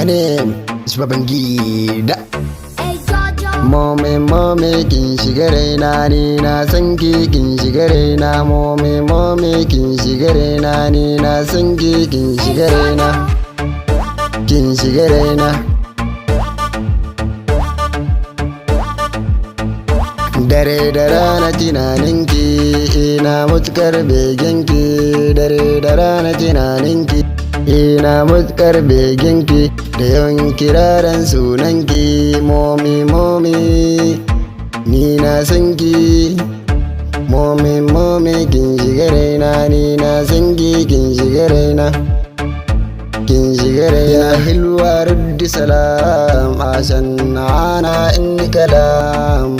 My name is Baban gida. Mommy kin shiga raina ni na san ki kin shiga raina. Mommy kin shiga raina ni na san ki kin shiga raina. Kin shiga raina. Dare da rana tunaninki ina mutukar begenki. Dare da rana tunaninki ina mutukar begenki. Da yawan kiraran sunanki mommy ni na san ki. Mommy kin shiga raina ni na san ki kin shiga raina. Kin shiga raina. Hilwa ruddi salam asan ana inni kalam.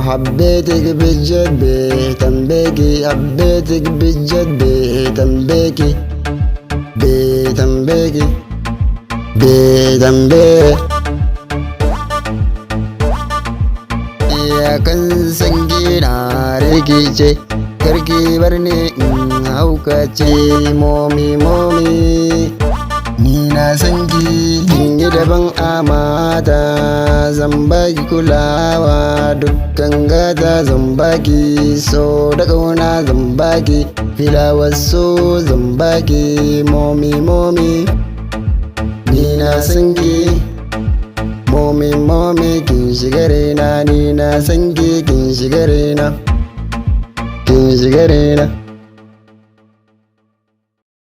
حبيتك بجد بتنبيكي حبيتك بجد بتنبيكي بتنبيكي بتنبيكي يا كان سنجينا ريكيشي كركي برني هاوكاتشي مومي ni na san ki kin yi daban amata zan baki kulawa dukkan gata zan baki so da kauna zan baki filawar so zan baki mommy ni na san ki mommy kin shiga raina ni na san ki kin shiga raina kin shiga raina